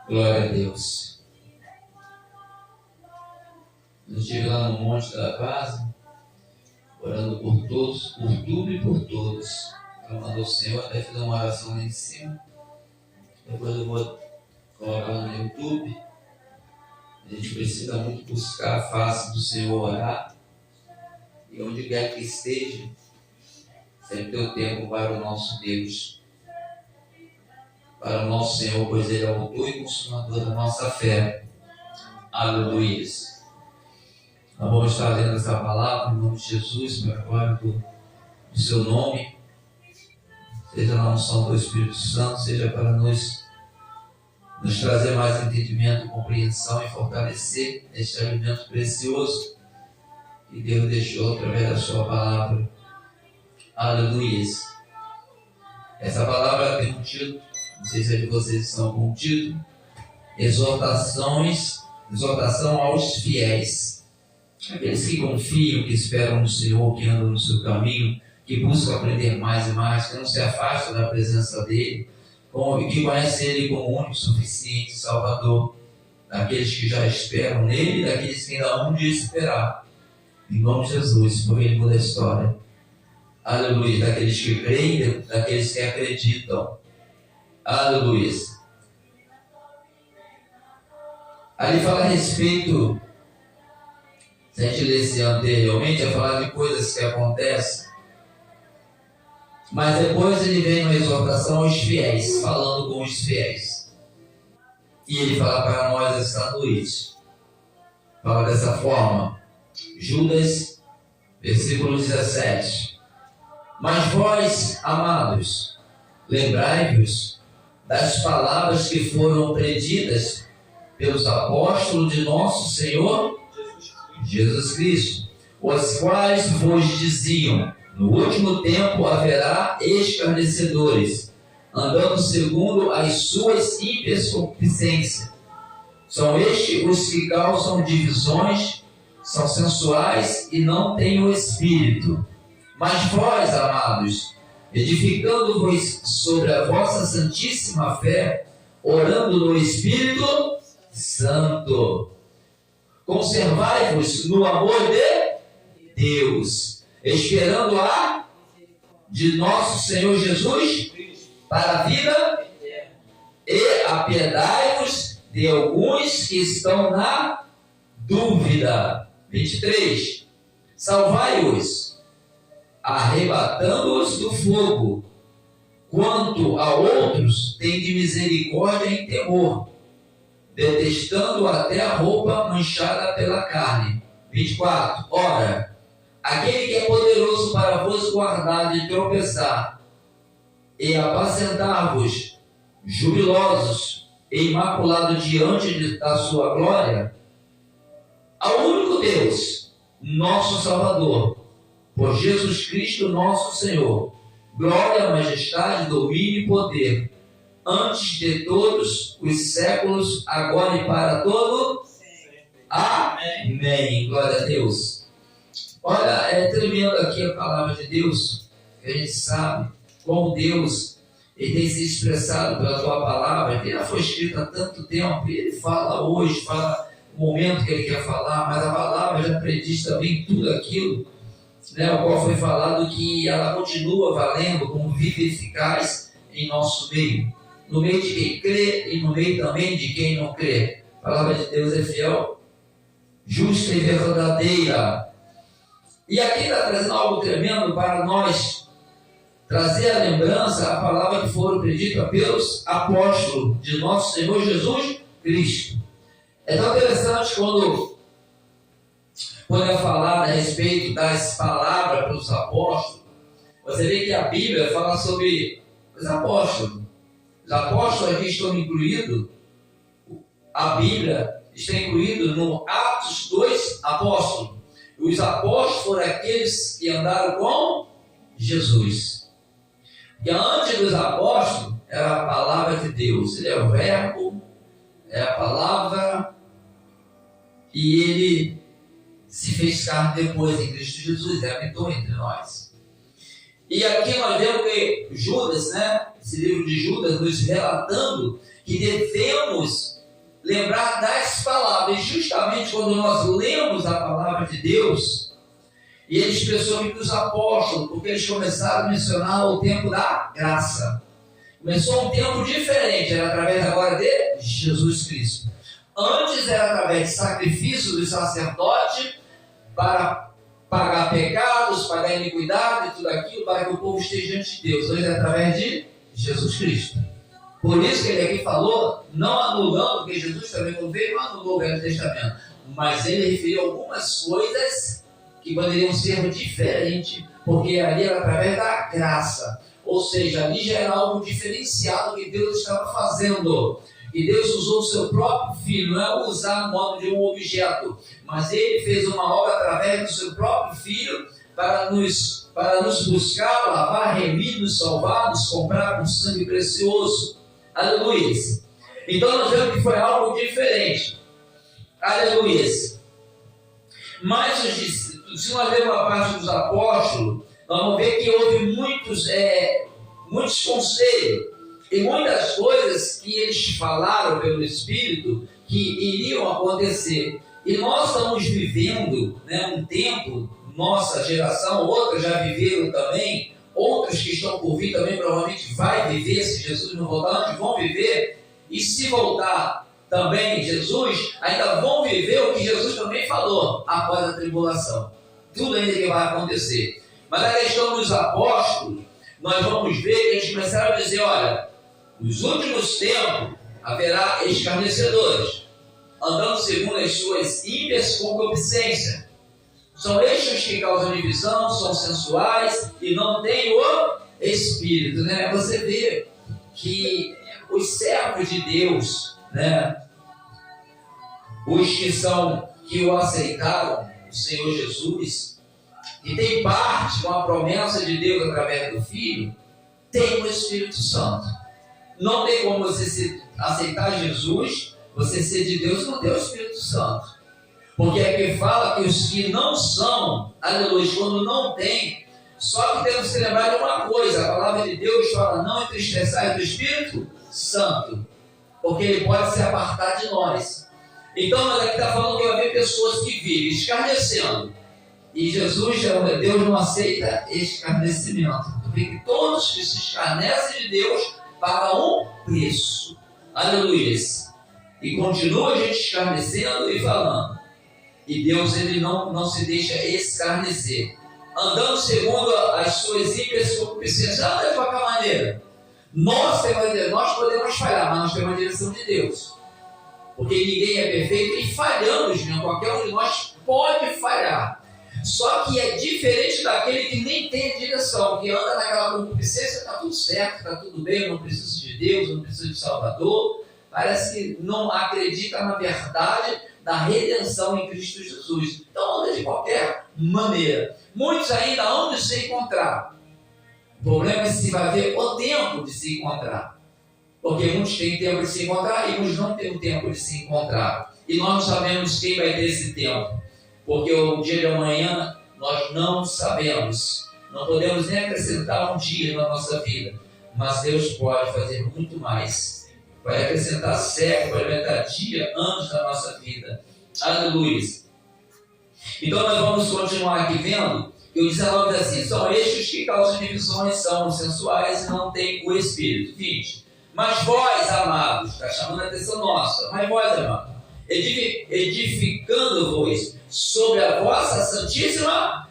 Glória a Deus. Eu estive lá no Monte da Paz, orando por todos, por tudo e por todos. Clamando ao Senhor, até fiz uma oração lá em cima. Depois eu vou colocar no YouTube. A gente precisa muito buscar a face do Senhor, orar. E onde quer que esteja, sempre ter o tempo para o nosso Deus, para o nosso Senhor, pois Ele é o autor e consumador da nossa fé. Aleluia. Nós vamos estar lendo essa palavra em nome de Jesus, para a glória do seu nome, seja na unção do Espírito Santo, seja para nos trazer mais entendimento, compreensão e fortalecer este alimento precioso que Deus deixou através da sua palavra. Aleluia. Essa palavra tem um título, não sei se é de vocês estão com o título: exortação aos fiéis. Aqueles que confiam, que esperam no Senhor, que andam no seu caminho, que buscam aprender mais e mais, que não se afastam da presença dEle, que conhecem Ele como único, suficiente, Salvador. Daqueles que já esperam nele e daqueles que ainda hão de esperar. Em nome de Jesus, porque Ele muda a história. Aleluia. Daqueles que creem, daqueles que acreditam. Aleluia. Ali fala a respeito, se a gente lesse anteriormente, a falar de coisas que acontecem. Mas depois ele vem na exortação aos fiéis, falando com os fiéis. E ele fala para nós esta noite. Fala dessa forma. Judas, versículo 17. Mas vós, amados, lembrai-vos das palavras que foram preditas pelos apóstolos de nosso Senhor Jesus Cristo, os quais vos diziam: no último tempo haverá escarnecedores, andando segundo as suas ímpias concupiscências. São estes os que causam divisões, são sensuais e não têm o Espírito. Mas vós, amados, edificando-vos sobre a vossa santíssima fé, orando no Espírito Santo, conservai-vos no amor de Deus, esperando a de nosso Senhor Jesus para a vida, e apiedai-vos de alguns que estão na dúvida. 23. Salvai-os, arrebatando-os do fogo. Quanto a outros, tende misericórdia em temor, detestando até a roupa manchada pela carne. 24. Ora, aquele que é poderoso para vos guardar de tropeçar e apacentar-vos jubilosos e imaculados diante da sua glória, ao único Deus, nosso Salvador, por Jesus Cristo nosso Senhor, glória, majestade, domínio e poder, antes de todos os séculos, agora e para todo. Amém. Glória a Deus. Olha, é tremendo aqui a palavra de Deus, que a gente sabe como Deus ele tem se expressado pela tua palavra, que já foi escrita há tanto tempo, e ele fala hoje, fala o momento que ele quer falar, mas a palavra já prediz também tudo aquilo, né, o qual foi falado, que ela continua valendo como viva e eficaz em nosso meio, no meio de quem crê e no meio também de quem não crê. A palavra de Deus é fiel, justa e verdadeira. E aqui está trazendo algo tremendo para nós, trazer a lembrança a palavra que foram preditas pelos apóstolos de nosso Senhor Jesus Cristo. É tão interessante quando é falado a respeito das palavras pelos apóstolos, você vê que a Bíblia fala sobre os apóstolos. Os apóstolos aqui estão incluídos, a Bíblia está incluída no Atos dos Apóstolos. Os apóstolos foram aqueles que andaram com Jesus. E antes dos apóstolos era a palavra de Deus. Ele é o verbo, é a palavra, e ele se fez carne depois em Cristo Jesus, habitou entre nós. E aqui nós vemos que Judas, esse livro de Judas, nos relatando que devemos lembrar das palavras. Justamente quando nós lemos a palavra de Deus, e ele expressou aqui dos apóstolos, porque eles começaram a mencionar o tempo da graça. Começou um tempo diferente, era através agora de Jesus Cristo. Antes era através de sacrifício do sacerdote para pagar pecados, pagar iniquidade e tudo aquilo, para que o povo esteja diante de Deus. Hoje é através de Jesus Cristo. Por isso que ele aqui falou, não anulando, porque Jesus também não veio, não anulou o Velho Testamento, mas ele referiu algumas coisas que poderiam ser diferentes, porque ali era através da graça. Ou seja, ali já era algo diferenciado que Deus estava fazendo. E Deus usou o seu próprio Filho, não é usar no modo de um objeto, mas Ele fez uma obra através do seu próprio Filho para nos buscar, lavar, remir, nos salvar, nos comprar com sangue precioso. Aleluia. Então nós vemos que foi algo diferente. Aleluia. Mas se nós lermos a parte dos apóstolos, nós vamos ver que houve muitos conselhos e muitas coisas que eles falaram pelo Espírito que iriam acontecer. E nós estamos vivendo, um tempo, nossa geração, outras já viveram também, outros que estão por vir também provavelmente vai viver, se Jesus não voltar antes, vão viver, e se voltar também Jesus, ainda vão viver o que Jesus também falou após a tribulação. Tudo ainda que vai acontecer. Mas a questão dos apóstolos, nós vamos ver que eles começaram a dizer, olha, nos últimos tempos haverá escarnecedores, andando segundo as suas ímpias concupiscências. São estes que causam divisão, são sensuais e não têm o Espírito. Você vê que os servos de Deus, os que o aceitaram, o Senhor Jesus, e tem parte com a promessa de Deus através do Filho, tem o Espírito Santo. Não tem como você aceitar Jesus, você ser de Deus, não ter o Espírito Santo. Porque é que fala que os que não são, aleluia, quando não tem, só que temos que lembrar de uma coisa, a palavra de Deus fala, não entristeçais do Espírito Santo, porque ele pode se apartar de nós. Então, nós aqui está falando que vai haver pessoas que vivem escarnecendo, e Jesus, Deus não aceita escarnecimento, porque todos que se escarnecem de Deus pagam um preço, aleluia, e continua a gente escarnecendo e falando. E Deus, ele não se deixa escarnecer, andando segundo as suas ímpias concupiscências. Anda de qualquer maneira. Nós podemos falhar, mas nós temos a direção de Deus. Porque ninguém é perfeito e falhamos, qualquer um de nós pode falhar. Só que é diferente daquele que nem tem a direção, que anda naquela concupiscência, está tudo certo, está tudo bem, não precisa de Deus, não precisa de Salvador. Parece que não acredita na verdade da redenção em Cristo Jesus. Então anda de qualquer maneira. Muitos ainda hão de se encontrar. O problema é se vai haver o tempo de se encontrar. Porque muitos têm tempo de se encontrar e muitos não têm o tempo de se encontrar. E nós não sabemos quem vai ter esse tempo. Porque o dia de amanhã nós não sabemos. Não podemos nem acrescentar um dia na nossa vida. Mas Deus pode fazer muito mais. Vai acrescentar séculos, vai aumentar dia, anos da nossa vida. Aleluia. Então nós vamos continuar aqui vendo. E o 19 diz assim, são estes que causam divisões, são sensuais e não têm o Espírito. 20. Mas vós, amados, está chamando a atenção nossa, mas vós, amados, edificando-vos sobre a vossa santíssima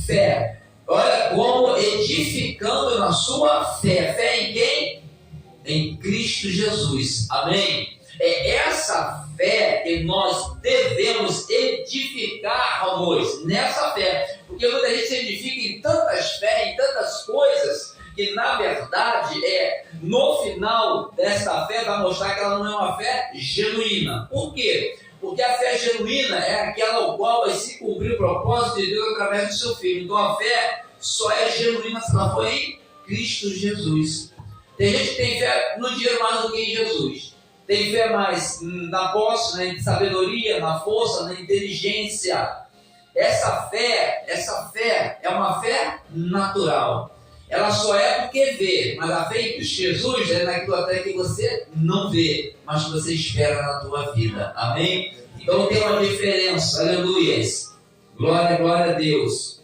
fé. Olha como edificando na sua fé. Fé em quem? Em Cristo Jesus. Amém? É essa fé que nós devemos edificar, irmãos, nessa fé. Porque quando a gente se edifica em tantas fé, em tantas coisas, que na verdade no final dessa fé vai mostrar que ela não é uma fé genuína. Por quê? Porque a fé genuína é aquela ao qual vai se cumprir o propósito de Deus através do seu Filho. Então a fé só é genuína se ela for em Cristo Jesus. Tem gente que tem fé no dinheiro mais do que em Jesus. Tem fé mais na posse, na sabedoria, na força, na inteligência. Essa fé é uma fé natural. ela só é porque vê, mas a fé em Cristo Jesus é naquilo até que você não vê, mas que você espera na tua vida. Amém? Então tem uma diferença, aleluias. Glória, glória a Deus.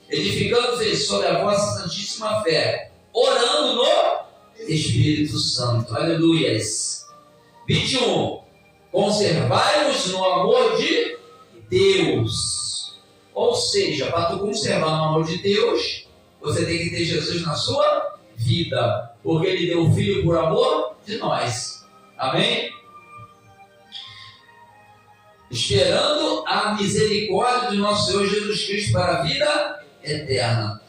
Edificando-vos sobre a vossa santíssima fé, orando no Espírito Santo. Aleluias. 21. Conservai-vos no amor de Deus. Ou seja, para tu conservar no amor de Deus, você tem que ter Jesus na sua vida, porque Ele deu o Filho por amor de nós. Amém? Esperando a misericórdia de nosso Senhor Jesus Cristo para a vida eterna.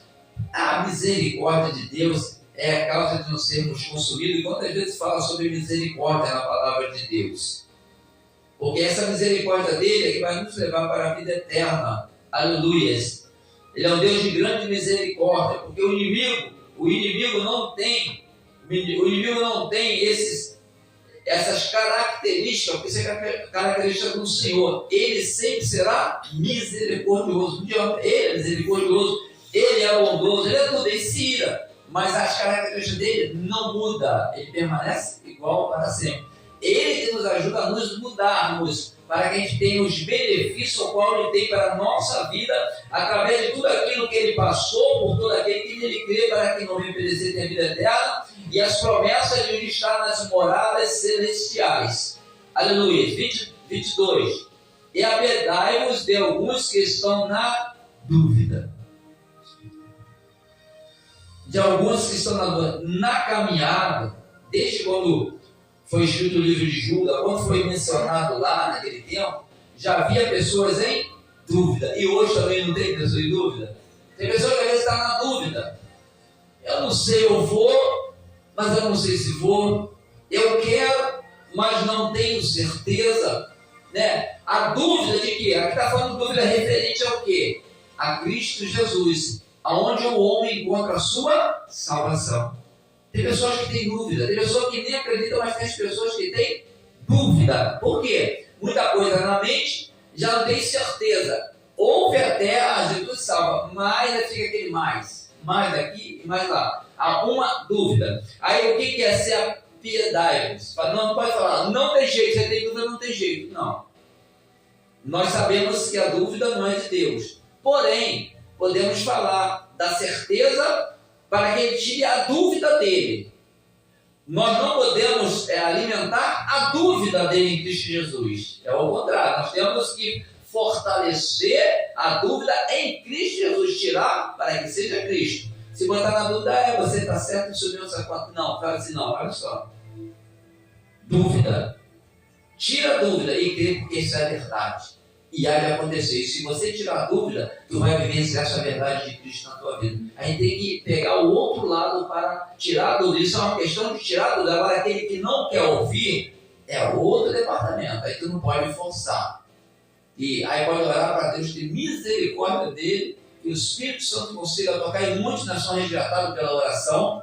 A misericórdia de Deus é a causa de não sermos consumidos. E quantas vezes fala sobre misericórdia na palavra de Deus? Porque essa misericórdia dele é que vai nos levar para a vida eterna. Aleluias. Ele é um Deus de grande misericórdia, porque o inimigo não tem essas características, porque isso é característica do Senhor. Ele sempre será misericordioso. Ele é misericordioso, Ele é bondoso, Ele é tudo, Ele se ira, mas as características dele não mudam, Ele permanece igual para sempre. Ele que nos ajuda a nos mudarmos, para que a gente tenha os benefícios ao qual Ele tem para a nossa vida, através de tudo aquilo que Ele passou, por todo aquele que nele crê, para quem não vem perecer tem a vida eterna, e as promessas de onde está nas moradas celestiais. Aleluia. 22. E apedai-vos de alguns que estão na dúvida. De alguns que estão na caminhada, desde quando foi escrito o livro de Judas, quando foi mencionado lá naquele tempo, já havia pessoas em dúvida. E hoje também não tem pessoas em dúvida? Tem pessoas que às vezes estão na dúvida. Eu não sei, eu vou, mas eu não sei se vou. Eu quero, mas não tenho certeza. Né? A dúvida de quê? Aqui está falando dúvida referente ao quê? A Cristo Jesus, aonde o homem encontra a sua salvação. Tem pessoas que têm dúvida, tem pessoas que nem acreditam, mas tem pessoas que têm dúvida. Por quê? Muita coisa na mente, já não tem certeza. Ouve até Jesus salva, mas fica aquele mais aqui e mais lá. Há uma dúvida. Aí o que é ser piedade? Não pode falar, não tem jeito, você tem dúvida, não tem jeito. Não. Nós sabemos que a dúvida não é de Deus. Porém, podemos falar da certeza para que ele tire a dúvida dele. Nós não podemos alimentar a dúvida dele em Cristo Jesus. É o contrário, nós temos que fortalecer a dúvida em Cristo Jesus, tirar para que seja Cristo. Se botar na dúvida, você está certo, isso mesmo, essa conta. Não, fala assim, não, olha só. Dúvida. Tira a dúvida e crê porque isso é verdade. E aí vai acontecer. E se você tirar a dúvida, tu vai vivenciar essa verdade de Cristo na tua vida. A gente tem que pegar o outro lado para tirar a dúvida. Isso é uma questão de tirar a dúvida. Agora, aquele que não quer ouvir é outro departamento. Aí tu não pode forçar. E aí pode orar para Deus ter misericórdia dele, que o Espírito Santo consiga tocar em muitos na sua resgatado pela oração,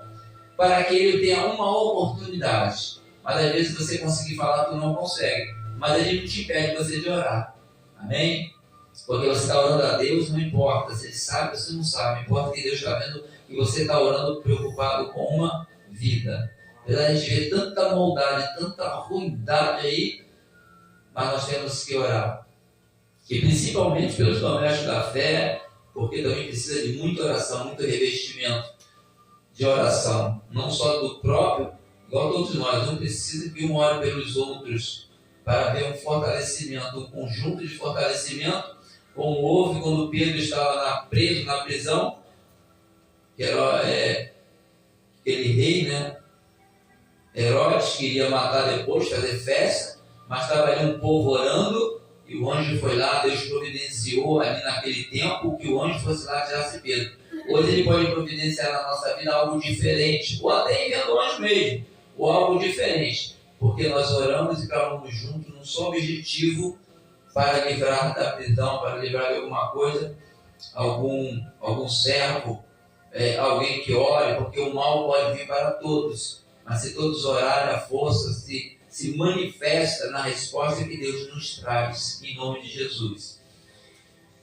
para que ele tenha uma oportunidade. Mas às vezes você conseguir falar, tu não consegue. Mas ele não te impede você de orar. Amém? Porque você está orando a Deus, não importa se ele sabe ou se não sabe, não importa que Deus está vendo que você está orando preocupado com uma vida. A gente vê tanta maldade, tanta ruindade aí, mas nós temos que orar. E principalmente pelos domésticos da fé, porque também precisa de muita oração, muito revestimento de oração, não só do próprio, igual todos nós, não precisa que um ore pelos outros, para ver um fortalecimento, um conjunto de fortalecimento, como houve quando Pedro estava preso na prisão, que era aquele rei, né? Herodes queria matar depois, fazer festa, mas estava ali um povo orando, e o anjo foi lá, Deus providenciou ali naquele tempo que o anjo fosse lá tirasse Pedro. Hoje ele pode providenciar na nossa vida algo diferente, ou até enviando o anjo mesmo, ou algo diferente. Porque nós oramos e clamamos juntos num só objetivo para livrar da prisão, para livrar de alguma coisa, algum servo, alguém que ore, porque o mal pode vir para todos. Mas se todos orarem, a força se manifesta na resposta que Deus nos traz, em nome de Jesus.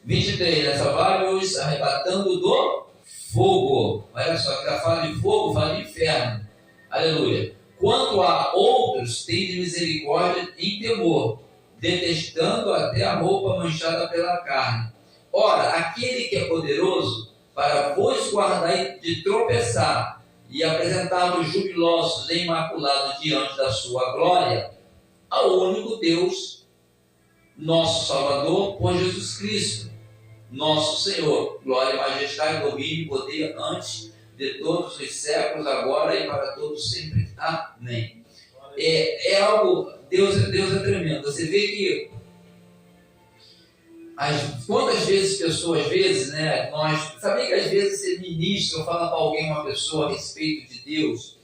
23, salvai-vos arrebatando do fogo. Olha só, que já fala de fogo, fala de inferno. Aleluia. Quanto a outros, tem de misericórdia em temor, detestando até a roupa manchada pela carne. Ora, aquele que é poderoso para vos guardar de tropeçar e apresentar-vos jubilosos e imaculados diante da sua glória, ao único Deus, nosso Salvador, por Jesus Cristo, nosso Senhor, glória, majestade, domínio e poder antes de todos os séculos, agora e para todos sempre. Amém. É algo, Deus é tremendo. Você vê que quantas vezes pessoas, nós, sabia que às vezes você ministra ou fala para alguém, uma pessoa a respeito de Deus,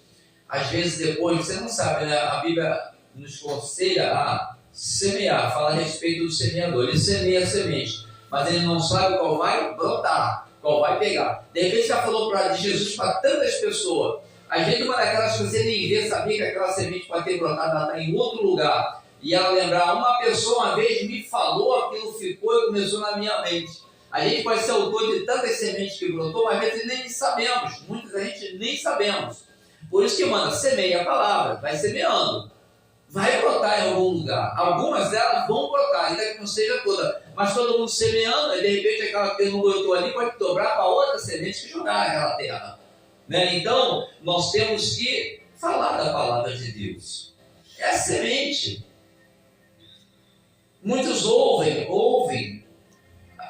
às vezes depois, você não sabe, né? A Bíblia nos aconselha a semear, fala a respeito do semeador. Ele semeia a semente, mas ele não sabe qual vai brotar, qual vai pegar. De repente já falou de Jesus para tantas pessoas. A gente, uma daquelas que você nem vê, sabia que aquela semente pode ter brotado, ela está em outro lugar. E ela lembrar, uma pessoa uma vez me falou, aquilo ficou e começou na minha mente. A gente pode ser autor de tantas sementes que brotou, mas às vezes nem sabemos. Muitas a gente nem sabemos. Por isso que manda, semeia a palavra, vai semeando. Vai brotar em algum lugar. Algumas delas vão brotar, ainda que não seja toda. Mas todo mundo semeando, e de repente aquela que não brotou ali pode dobrar para outra semente que jogar naquela terra. Né? Então, nós temos que falar da palavra de Deus. É a semente. Muitos ouvem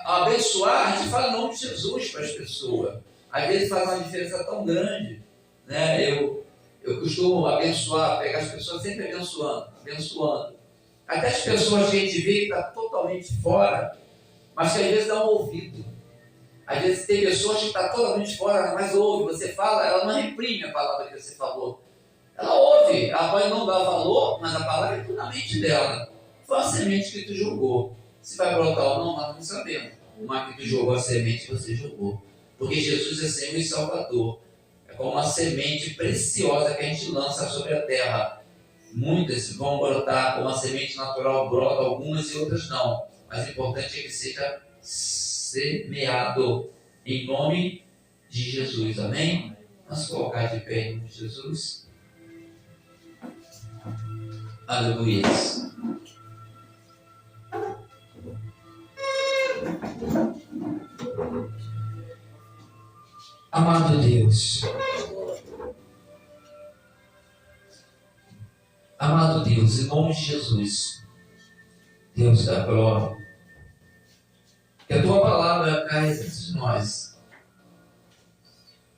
abençoar, a gente fala em nome de Jesus para as pessoas. Às vezes faz uma diferença tão grande. Né? Eu costumo abençoar, pegar as pessoas sempre abençoando. Até as pessoas que a gente vê que está totalmente fora, mas que às vezes dá um ouvido. Às vezes tem pessoas que estão totalmente fora, mas ouve, você fala, ela não reprime a palavra que você falou. Ela ouve, ela pode não dar valor, mas a palavra é tudo na mente dela. Foi a semente que tu jogou. Se vai brotar ou não, nós não sabemos. Mas que tu jogou a semente, você jogou. Porque Jesus é Senhor e Salvador. É como uma semente preciosa que a gente lança sobre a terra. Muitas vão brotar, como a semente natural brota, algumas e outras não. Mas o importante é que seja semeado em nome de Jesus. Amém? Vamos colocar de pé em nome de Jesus. Aleluia. Amado Deus, em nome de Jesus, Deus da glória, que a tua palavra caia entre nós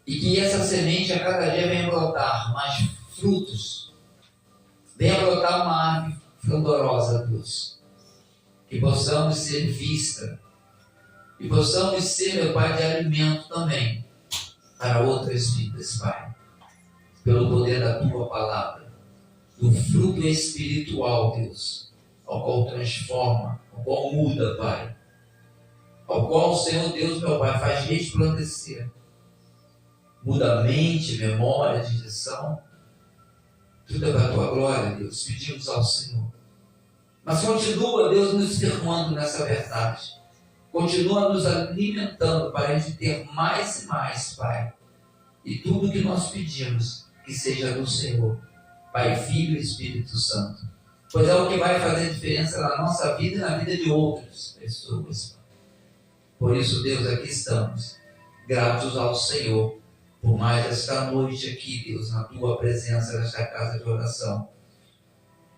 e que essa semente a cada dia venha brotar mais frutos, venha brotar uma árvore frondorosa, Deus, que possamos ser vista e possamos ser, meu Pai, de alimento também para outras vidas, Pai, pelo poder da tua palavra, do fruto espiritual, Deus, ao qual transforma, ao qual muda, Pai, ao qual o Senhor Deus, meu Pai, faz resplandecer, muda a mente, memória, direção, tudo é para a tua glória, Deus. Pedimos ao Senhor, mas continua, Deus, nos firmando nessa verdade. Continua nos alimentando para a gente ter mais e mais, Pai. E tudo que nós pedimos, que seja do Senhor, Pai, Filho e Espírito Santo. Pois é o que vai fazer diferença na nossa vida e na vida de outras pessoas. Por isso, Deus, aqui estamos, gratos ao Senhor, por mais esta noite aqui, Deus, na Tua presença, nesta casa de oração.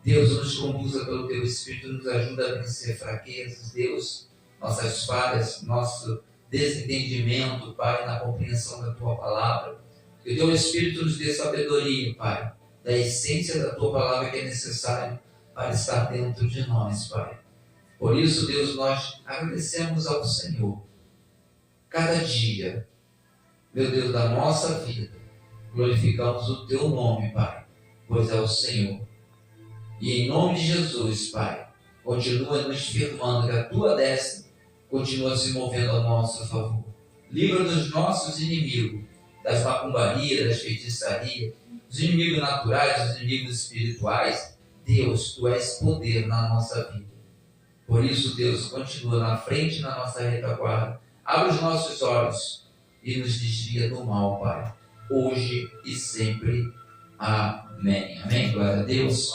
Deus, nos conduza pelo Teu Espírito, nos ajuda a vencer fraquezas, Deus, nossas falhas, nosso desentendimento, Pai, na compreensão da Tua palavra. Que o Teu Espírito nos dê sabedoria, Pai, da essência da Tua palavra que é necessário para estar dentro de nós, Pai. Por isso, Deus, nós agradecemos ao Senhor. Cada dia, meu Deus, da nossa vida, glorificamos o Teu nome, Pai, pois é o Senhor. E em nome de Jesus, Pai, continua nos firmando que a Tua destra continua se movendo a nosso favor. Livra dos nossos inimigos, das macumbarias, das feitiçarias, dos inimigos naturais, dos inimigos espirituais. Deus, Tu és poder na nossa vida. Por isso, Deus, continua na frente, na nossa retaguarda. Abre os nossos olhos e nos desvia do mal, Pai, hoje e sempre. Amém. Amém. Glória a Deus.